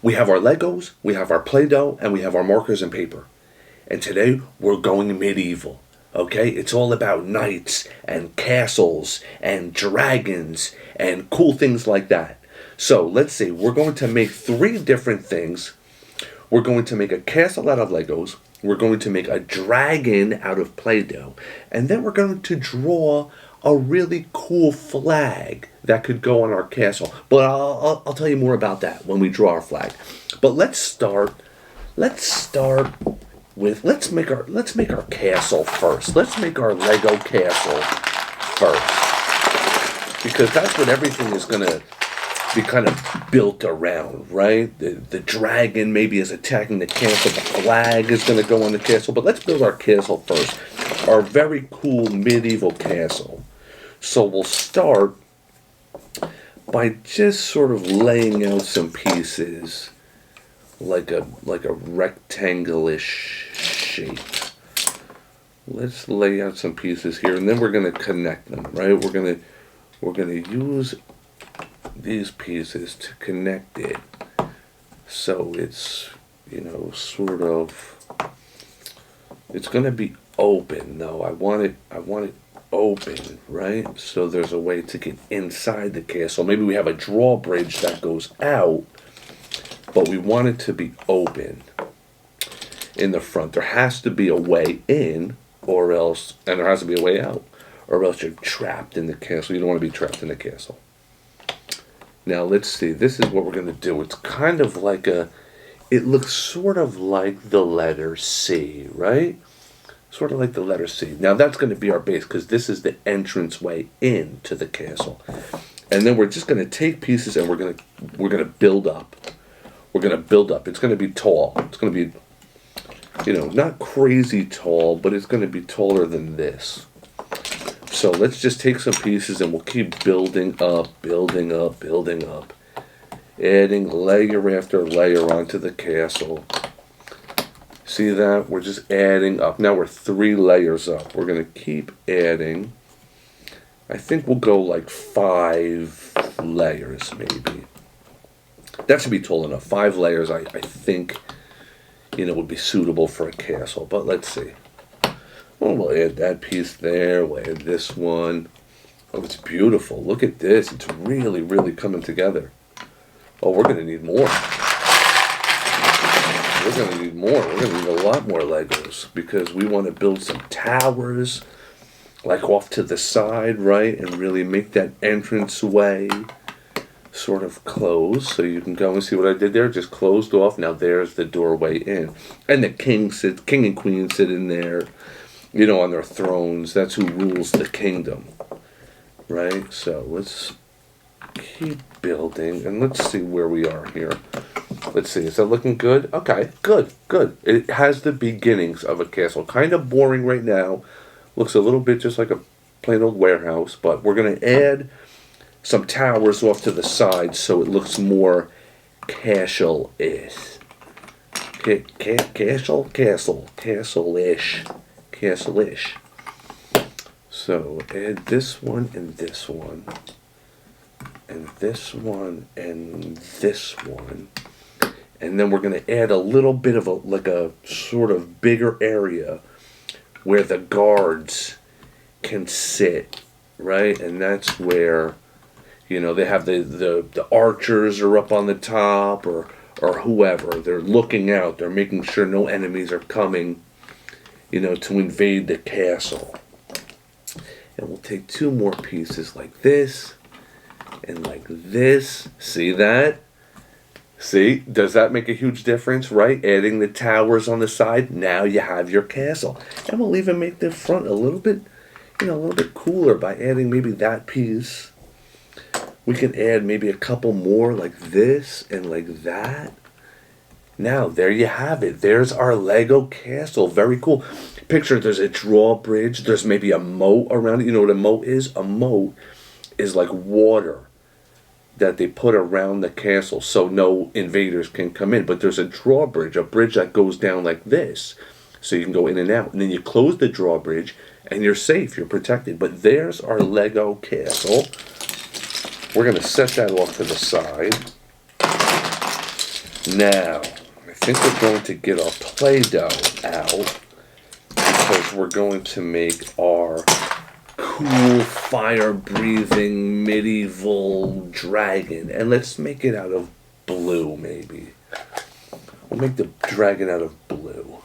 We have our Legos, we have our Play-Doh, and we have our markers and paper. And today we're going medieval. Okay? It's all about knights and castles and dragons and cool things like that. So let's see, we're going to make 3 different things. We're going to make a castle out of Legos. We're going to make a dragon out of Play-Doh. And then we're going to draw a really cool flag that could go on our castle. But I'll tell you more about that when we draw our flag. But let's start with let's make our castle first. Let's make our Lego castle first. Because that's what everything is going to be kind of built around, right? The dragon maybe is attacking the castle. The flag is going to go on the castle. But let's build our castle first. Our very cool medieval castle. So we'll start by just sort of laying out some pieces like a rectangle-ish shape. Let's lay out some pieces here, and then we're going to connect them, right? We're going to use these pieces to connect it, so it's, you know, sort of, it's going to be open though. I want it open, right? So there's a way to get inside the castle. Maybe we have a drawbridge that goes out, but we want it to be open in the front. There has to be a way in, or else, and there has to be a way out, or else you're trapped in the castle. You don't want to be trapped in the castle. Now let's see, this is what we're going to do. It's kind of like it looks sort of like the letter C, right? Sort of like the letter C. Now that's going to be our base, because this is the entranceway into the castle. And then we're just going to take pieces and we're going to build up. We're going to build up. It's going to be tall. It's going to be, you know, not crazy tall, but it's going to be taller than this. So let's just take some pieces and we'll keep building up, building up, building up. Adding layer after layer onto the castle. See that? We're just adding up. Now we're 3 layers up. We're going to keep adding. I think we'll go like 5 layers maybe. That should be tall enough. 5 layers I think, you know, would be suitable for a castle. But let's see. Well, we'll add that piece there. We'll add this one. Oh, it's beautiful. Look at this. It's really, really coming together. Oh, we're going to need more. We're going to need more. We're going to need a lot more Legos, because we want to build some towers, like off to the side, right? And really make that entranceway sort of close. So you can go and see what I did there. Just closed off. Now there's the doorway in. And the king and queen sit in there, you know, on their thrones. That's who rules the kingdom, right? So let's keep building, and let's see where we are here. Let's see, is that looking good? Okay, good. It has the beginnings of a castle. Kind of boring right now. Looks a little bit just like a plain old warehouse, but we're going to add some towers off to the side so it looks more castle-ish. Castle-ish. So add this one and this one. And this one and this one. And then we're going to add a little bit of a sort of bigger area where the guards can sit, right? And that's where, you know, they have the archers are up on the top, or whoever. They're looking out. They're making sure no enemies are coming, you know, to invade the castle. And we'll take 2 more pieces like this and like this. See that? See, does that make a huge difference, right? Adding the towers on the side, now you have your castle. And we'll even make the front a little bit, you know, a little bit cooler by adding maybe that piece. We can add maybe a couple more like this and like that. Now, there you have it. There's our Lego castle. Very cool. Picture there's a drawbridge. There's maybe a moat around it. You know what a moat is? A moat is like water that they put around the castle so no invaders can come in. But there's a drawbridge, a bridge that goes down like this, so you can go in and out. And then you close the drawbridge and you're safe, you're protected. But there's our Lego castle. We're going to set that off to the side. Now, I think we're going to get our Play-Doh out because we're going to make our cool, fire-breathing, medieval dragon. And let's make it out of blue, maybe. We'll make the dragon out of blue.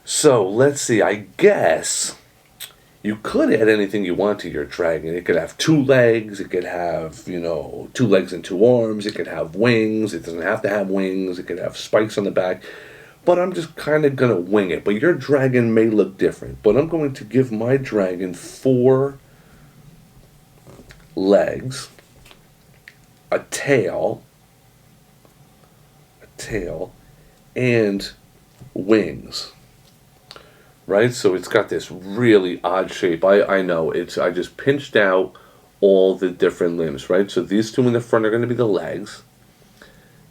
So, let's see. I guess you could add anything you want to your dragon. It could have 2 legs. It could have, 2 legs and 2 arms. It could have wings. It doesn't have to have wings. It could have spikes on the back. But I'm just kind of going to wing it. But your dragon may look different. But I'm going to give my dragon 4 legs, a tail, and wings. Right? So it's got this really odd shape. I know. I just pinched out all the different limbs, right? So these 2 in the front are going to be the legs.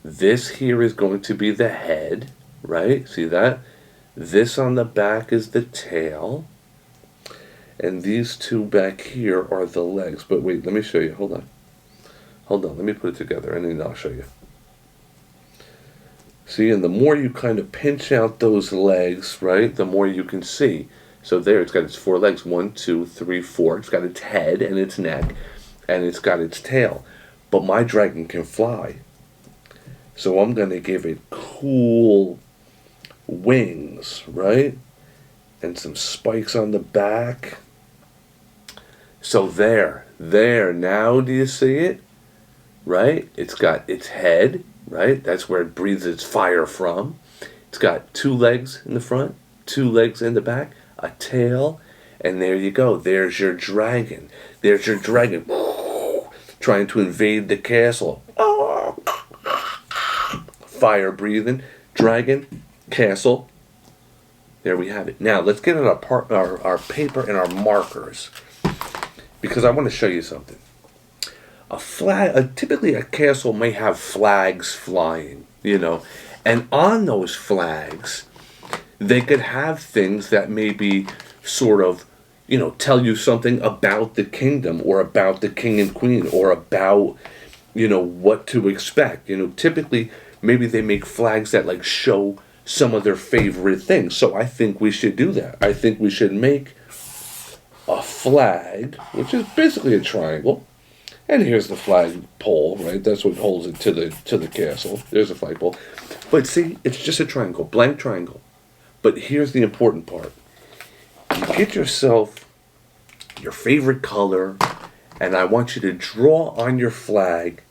This here is going to be the head. Right? See that? This on the back is the tail. And these 2 back here are the legs. But wait, let me show you. Hold on. Let me put it together and then I'll show you. See, and the more you kind of pinch out those legs, right, the more you can see. So there, it's got its 4 legs. 1, 2, 3, 4. It's got its head and its neck. And it's got its tail. But my dragon can fly. So I'm going to give it cool wings, right? And some spikes on the back. So there, now do you see it? Right? It's got its head, right? That's where it breathes its fire from. It's got 2 legs in the front, 2 legs in the back, a tail, and there you go. There's your dragon. There's your dragon trying to invade the castle. Fire breathing dragon. Castle. There we have it. Now let's get out our paper and our markers because I want to show you something. Typically a castle may have flags flying, and on those flags they could have things that maybe sort of, tell you something about the kingdom or about the king and queen or about, what to expect. Typically maybe they make flags that like show some of their favorite things. So I think we should do that. I think we should make a flag, which is basically a triangle. And here's the flag pole, right? That's what holds it to the castle. There's a flagpole. But see, it's just a triangle, blank triangle. But here's the important part. You get yourself your favorite color, and I want you to draw on your flag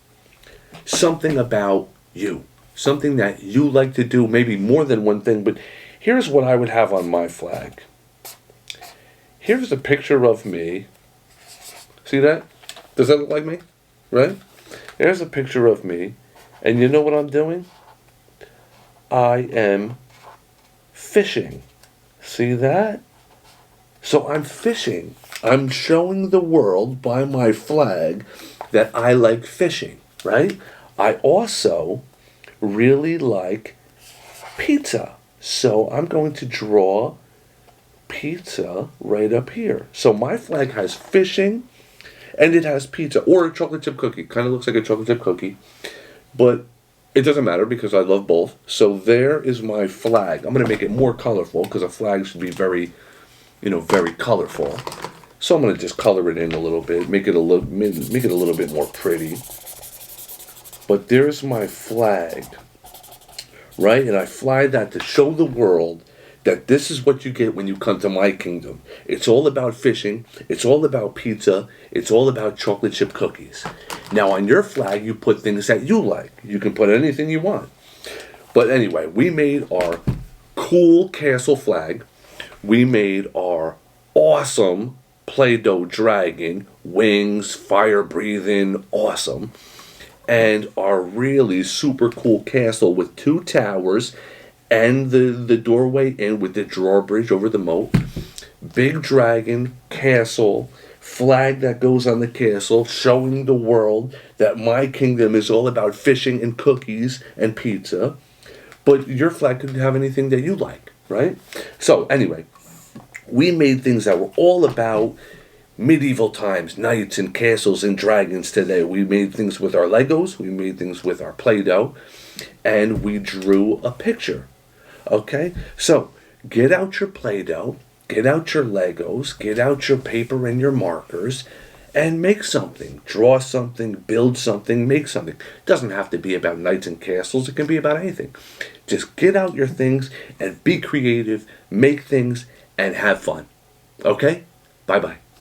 something about you. Something that you like to do, maybe more than one thing, but here's what I would have on my flag. Here's a picture of me. See that? Does that look like me? Right? There's a picture of me. And you know what I'm doing? I am fishing. See that? So I'm fishing. I'm showing the world by my flag that I like fishing, right? I also really like pizza. So I'm going to draw pizza right up here. So my flag has fishing and it has pizza or a chocolate chip cookie. Kind of looks like a chocolate chip cookie, but it doesn't matter because I love both. So there is my flag. I'm going to make it more colorful because a flag should be very, very colorful. So I'm going to just color it in a little bit, make it a little bit more pretty. But there's my flag, right? And I fly that to show the world that this is what you get when you come to my kingdom. It's all about fishing. It's all about pizza. It's all about chocolate chip cookies. Now on your flag, you put things that you like. You can put anything you want. But anyway, we made our cool castle flag. We made our awesome Play-Doh dragon, wings, fire breathing, awesome. And our really super cool castle with 2 towers and the doorway in with the drawbridge over the moat. Big dragon, castle, flag that goes on the castle, showing the world that my kingdom is all about fishing and cookies and pizza. But your flag could have anything that you like, right? So anyway, we made things that were all about medieval times, knights and castles and dragons today. We made things with our Legos. We made things with our Play-Doh. and we drew a picture. Okay? So, get out your Play-Doh, get out your Legos, get out your paper and your markers, and make something. Draw something, build something, make something. It doesn't have to be about knights and castles, it can be about anything. Just get out your things and be creative, make things, and have fun. Okay? Bye-bye.